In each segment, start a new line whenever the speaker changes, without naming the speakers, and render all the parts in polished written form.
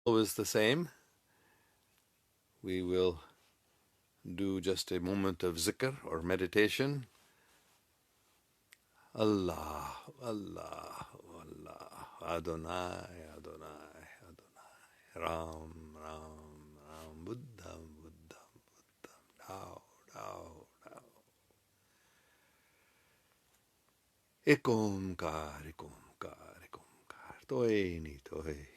Always the same. We will do just a moment of zikr or meditation. Allah, Allah, Allah, Adonai, Adonai, Adonai, Ram, Ram, Ram, Buddham, Buddham, Buddham, Tao, Tao, Tao. Ek Omkar, Ek Omkar, Ek Omkar, Toi Ni, Toi Ni.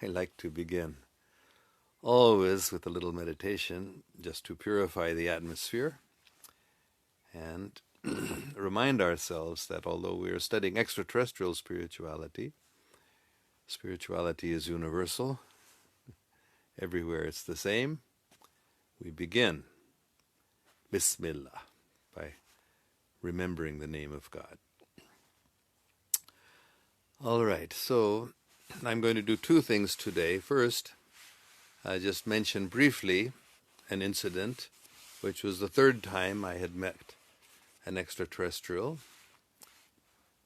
I like to begin always with a little meditation just to purify the atmosphere and remind ourselves that although we are studying extraterrestrial spirituality, spirituality is universal. Everywhere it's the same. We begin Bismillah by remembering the name of God. All right, so I'm going to do two things today. First, I just mentioned briefly an incident, which was the third time I had met an extraterrestrial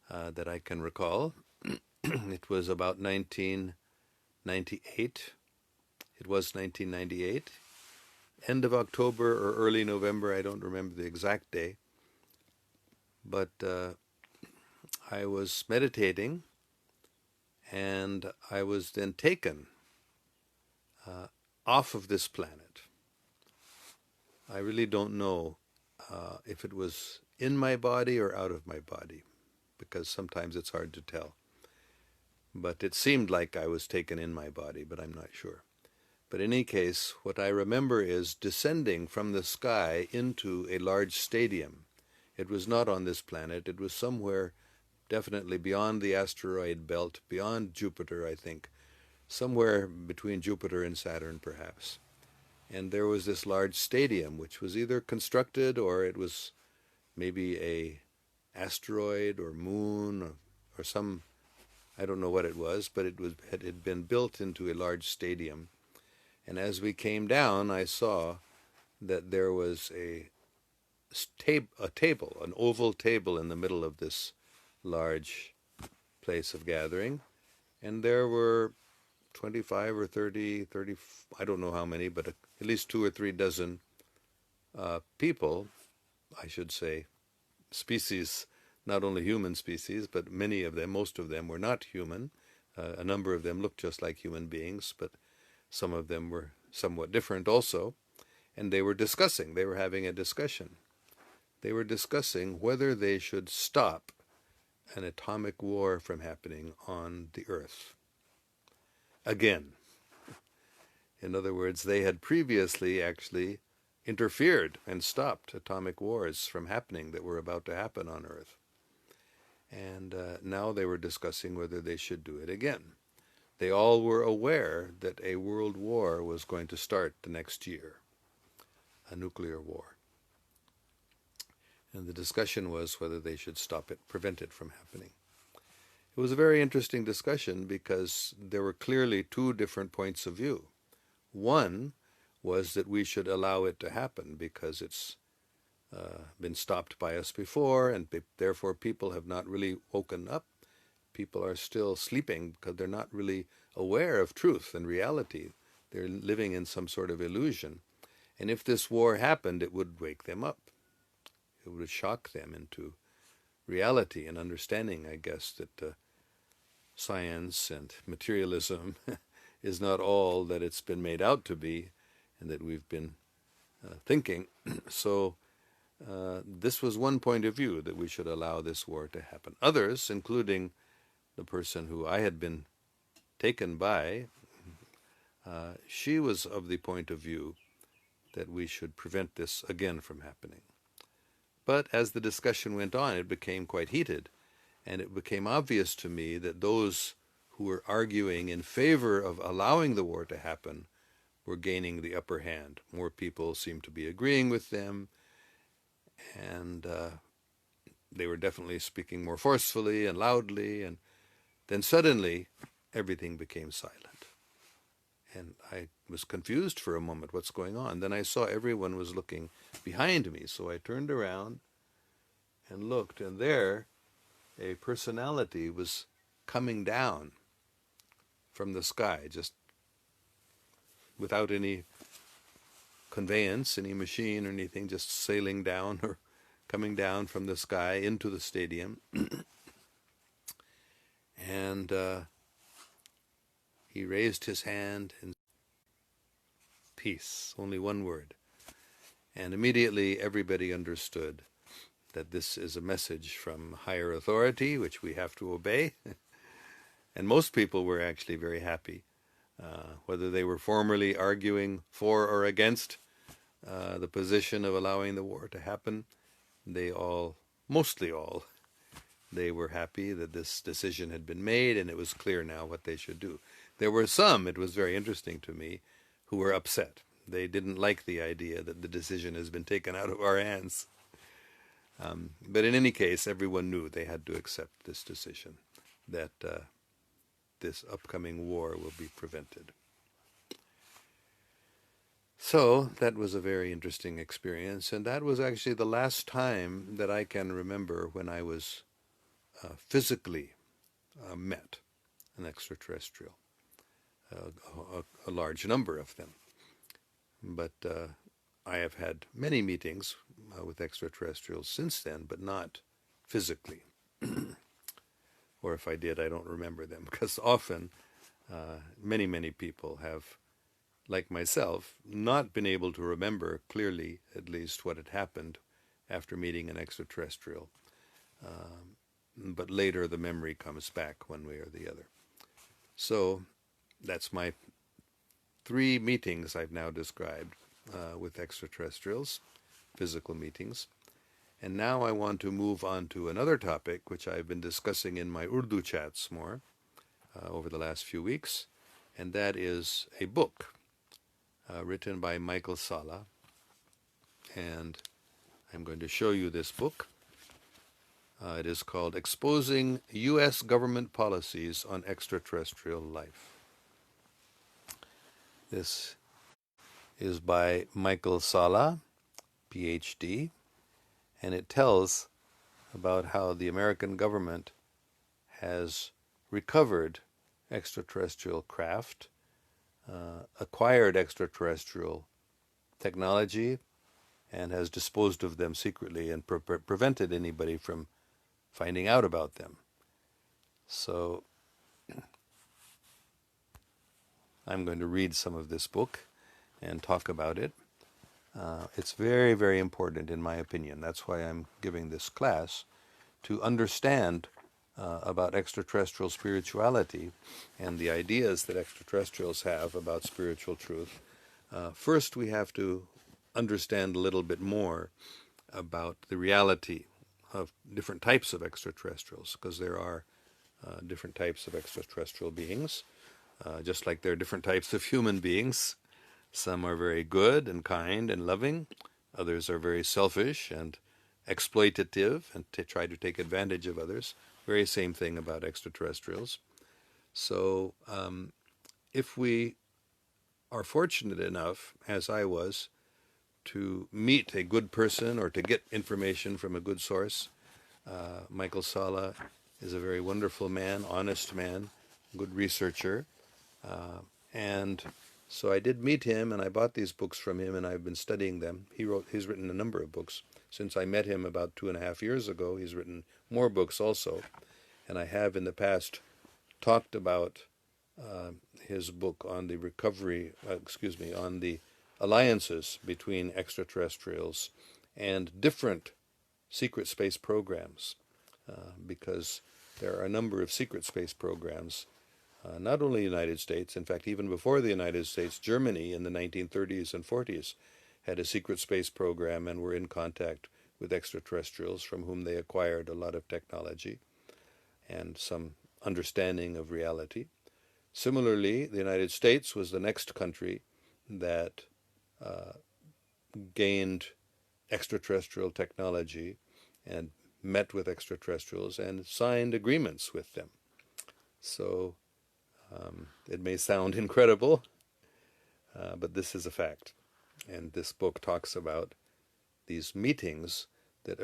that I can recall. It was about 1998. It was 1998. End of October or early November, I don't remember the exact day. But I was meditating, and I was then taken off of this planet. I really don't know if it was in my body or out of my body, because sometimes it's hard to tell. But it seemed like I was taken in my body, but I'm not sure. But in any case, what I remember is descending from the sky into a large stadium. It was not on this planet. It was somewhere definitely beyond the asteroid belt, beyond Jupiter, I think. Somewhere between Jupiter and Saturn, perhaps. And there was this large stadium, which was either constructed or it was maybe a asteroid or moon or some, I don't know what it was, but it had been built into a large stadium. And as we came down, I saw that there was a table, an oval table in the middle of this large place of gathering. And there were 25 or 30, I don't know how many, but at least 2 or 3 dozen people, I should say, species, not only human species, but many of them, most of them were not human. A number of them looked just like human beings, but some of them were somewhat different also. And they were having a discussion. They were discussing whether they should stop an atomic war from happening on the Earth. Again. In other words, they had previously actually interfered and stopped atomic wars from happening that were about to happen on Earth. And now they were discussing whether they should do it again. They all were aware that a world war was going to start the next year, a nuclear war. And the discussion was whether they should stop it, prevent it from happening. It was a very interesting discussion because there were clearly 2 different points of view. One was that we should allow it to happen because it's been stopped by us before, and therefore people have not really woken up. People are still sleeping because they're not really aware of truth and reality. They're living in some sort of illusion. And if this war happened, it would wake them up. It would shock them into reality and understanding, I guess, that science and materialism is not all that it's been made out to be and that we've been thinking. So this was one point of view, that we should allow this war to happen. Others, including the person who I had been taken by, she was of the point of view that we should prevent this again from happening. But as the discussion went on, it became quite heated, and it became obvious to me that those who were arguing in favor of allowing the war to happen were gaining the upper hand. More people seemed to be agreeing with them, and they were definitely speaking more forcefully and loudly, and then suddenly everything became silent. And I was confused for a moment, what's going on? Then I saw everyone was looking behind me, so I turned around and looked, and there a personality was coming down from the sky, just without any conveyance, any machine or anything, just sailing down or coming down from the sky into the stadium. And he raised his hand and peace, only one word. And immediately everybody understood that this is a message from higher authority, which we have to obey. And most people were actually very happy, whether they were formerly arguing for or against the position of allowing the war to happen. They all, mostly all, they were happy that this decision had been made and it was clear now what they should do. There were some, it was very interesting to me, who were upset. They didn't like the idea that the decision has been taken out of our hands. But in any case, everyone knew they had to accept this decision, that this upcoming war will be prevented. So that was a very interesting experience, and that was actually the last time that I can remember when I was physically met an extraterrestrial, a large number of them. But I have had many meetings with extraterrestrials since then, but not physically. Or if I did, I don't remember them, because often many people have, like myself, not been able to remember clearly, at least, what had happened after meeting an extraterrestrial. But later the memory comes back one way or the other. So that's my 3 meetings I've now described with extraterrestrials, physical meetings. And now I want to move on to another topic, which I've been discussing in my Urdu chats more over the last few weeks, and that is a book written by Michael Salla. And I'm going to show you this book. It is called Exposing U.S. Government Policies on Extraterrestrial Life. This is by Michael Salla, PhD, and it tells about how the American government has recovered extraterrestrial craft, acquired extraterrestrial technology, and has disposed of them secretly and prevented anybody from finding out about them. So I'm going to read some of this book and talk about it. It's very important in my opinion. That's why I'm giving this class, to understand about extraterrestrial spirituality and the ideas that extraterrestrials have about spiritual truth. First, we have to understand a little bit more about the reality of different types of extraterrestrials, because there are different types of extraterrestrial beings, just like there are different types of human beings. Some are very good and kind and loving. Others are very selfish and exploitative and try to take advantage of others. Very same thing about extraterrestrials. So if we are fortunate enough, as I was, to meet a good person or to get information from a good source, Michael Salla is a very wonderful man, honest man, good researcher, and so I did meet him, and I bought these books from him, and I've been studying them. He's written a number of books. Since I met him about 2.5 years ago, he's written more books also, and I have in the past talked about his book on the on the alliances between extraterrestrials and different secret space programs, because there are a number of secret space programs, not only the United States, in fact, even before the United States, Germany in the 1930s and 40s had a secret space program and were in contact with extraterrestrials from whom they acquired a lot of technology and some understanding of reality. Similarly, the United States was the next country that gained extraterrestrial technology and met with extraterrestrials and signed agreements with them. So it may sound incredible, but this is a fact. And this book talks about these meetings that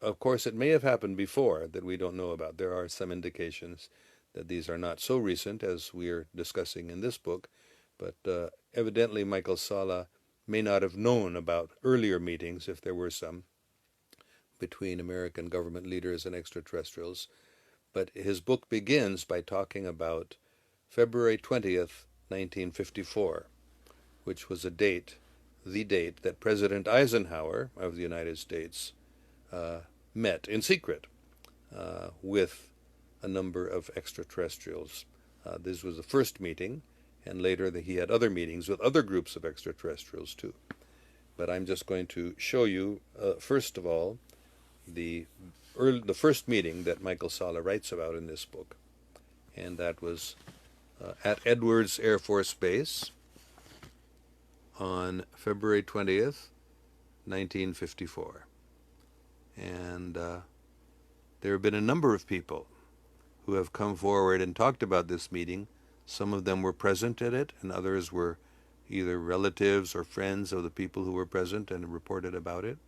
of course, it may have happened before that we don't know about. There are some indications that these are not so recent as we are discussing in this book, but evidently Michael Salla may not have known about earlier meetings, if there were some, between American government leaders and extraterrestrials. But his book begins by talking about February 20th, 1954, which was the date that President Eisenhower of the United States met in secret with a number of extraterrestrials. This was the first meeting, and later he had other meetings with other groups of extraterrestrials too. But I'm just going to show you, first of all, the first meeting that Michael Salla writes about in this book, and that was at Edwards Air Force Base on February 20th, 1954. And there have been a number of people who have come forward and talked about this meeting. Some of them were present at it, and others were either relatives or friends of the people who were present and reported about it.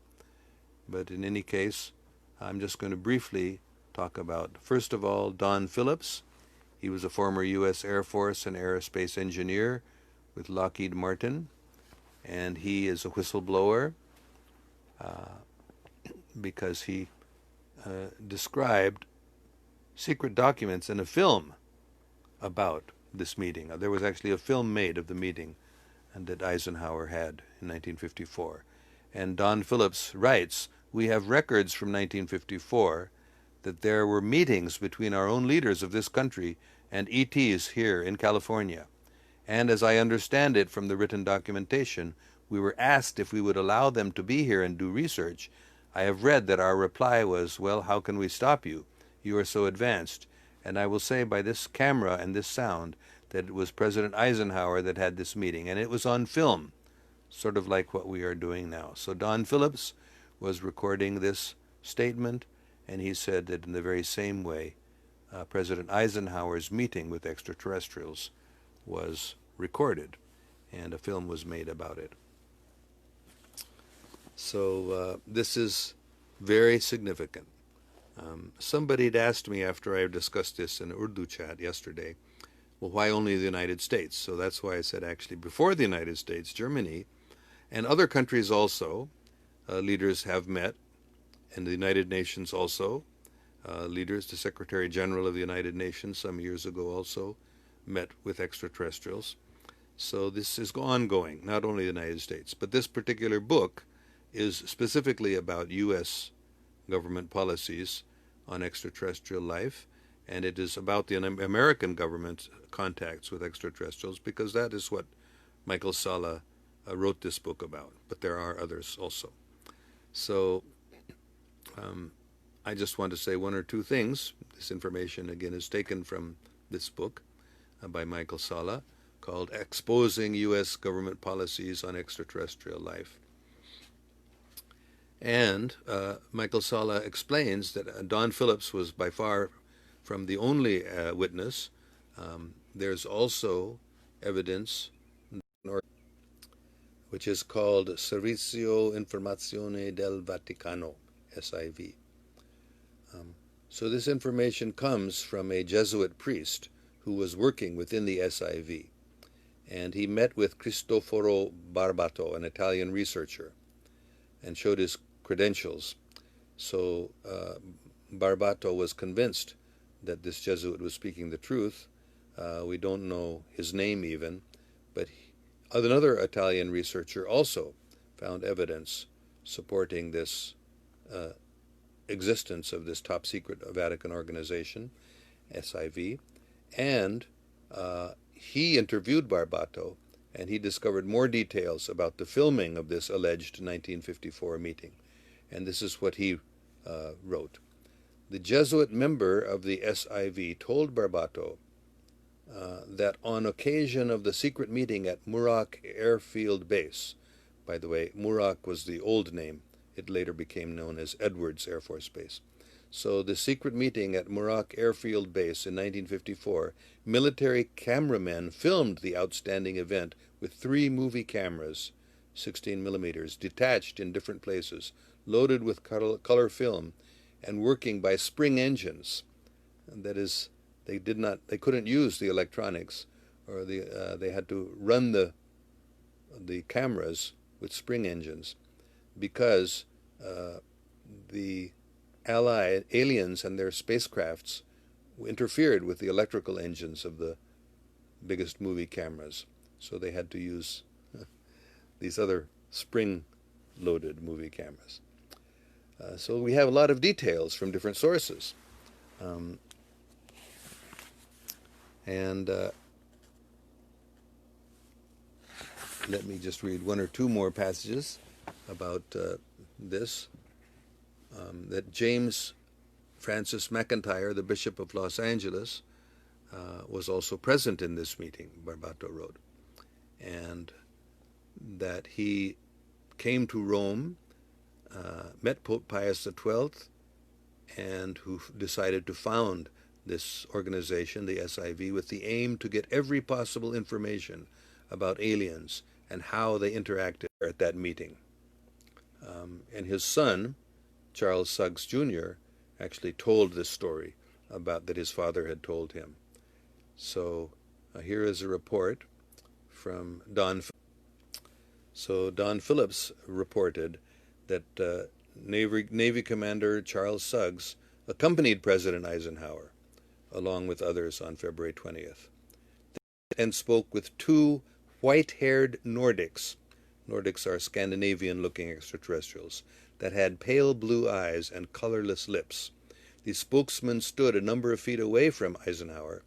But in any case, I'm just going to briefly talk about, first of all, Don Phillips. He was a former U.S. Air Force and aerospace engineer with Lockheed Martin, and he is a whistleblower because he described secret documents in a film about this meeting. There was actually a film made of the meeting that Eisenhower had in 1954. And Don Phillips writes, "We have records from 1954 that there were meetings between our own leaders of this country and ETs here in California. And as I understand it from the written documentation, we were asked if we would allow them to be here and do research. I have read that our reply was, well, how can we stop you? You are so advanced. And I will say by this camera and this sound that it was President Eisenhower that had this meeting, and it was on film, sort of like what we are doing now." So Don Phillips was recording this statement, and he said that in the very same way, President Eisenhower's meeting with extraterrestrials was recorded, and a film was made about it. So this is very significant. Somebody had asked me after I discussed this in Urdu chat yesterday, well, why only the United States? So that's why I said actually before the United States, Germany, and other countries also, leaders have met, and the United Nations also. Leaders, the Secretary General of the United Nations some years ago also met with extraterrestrials. So this is ongoing, not only the United States. But this particular book is specifically about U.S. government policies on extraterrestrial life, and it is about the American government's contacts with extraterrestrials, because that is what Michael Salla wrote this book about, but there are others also. So I just want to say one or two things. This information, again, is taken from this book by Michael Salla called Exposing U.S. Government Policies on Extraterrestrial Life. And Michael Salla explains that Don Phillips was by far from the only witness. There's also evidence which is called Servizio Informazione del Vaticano, SIV. So this information comes from a Jesuit priest who was working within the SIV, and he met with Cristoforo Barbato, an Italian researcher, and showed his credentials. So Barbato was convinced that this Jesuit was speaking the truth. We don't know his name even, but another Italian researcher also found evidence supporting this existence of this top secret Vatican organization, SIV, and he interviewed Barbato, and he discovered more details about the filming of this alleged 1954 meeting. And this is what he wrote. The Jesuit member of the SIV told Barbato that on occasion of the secret meeting at Muroc Airfield Base, by the way, Muroc was the old name, it later became known as Edwards Air Force Base. So the secret meeting at Muroc Airfield Base in 1954, military cameramen filmed the outstanding event with 3 movie cameras, 16 millimeters, detached in different places, loaded with color film, and working by spring engines. And that is They couldn't use the electronics, or they had to run the cameras with spring engines, because the Allied aliens and their spacecrafts interfered with the electrical engines of the biggest movie cameras. So they had to use these other spring-loaded movie cameras. So we have a lot of details from different sources. And let me just read one or two more passages about this. That James Francis McIntyre, the Bishop of Los Angeles, was also present in this meeting, Barbato wrote, and that he came to Rome, met Pope Pius XII, and who decided to found this organization, the SIV, with the aim to get every possible information about aliens and how they interacted at that meeting. And his son, Charles Suggs Jr., actually told this story about that his father had told him. So here is a report from Don. So Don Phillips reported that Navy Commander Charles Suggs accompanied President Eisenhower, along with others, on February 20th, and spoke with two white-haired Nordics. Nordics are Scandinavian-looking extraterrestrials that had pale blue eyes and colorless lips. The spokesman stood a number of feet away from Eisenhower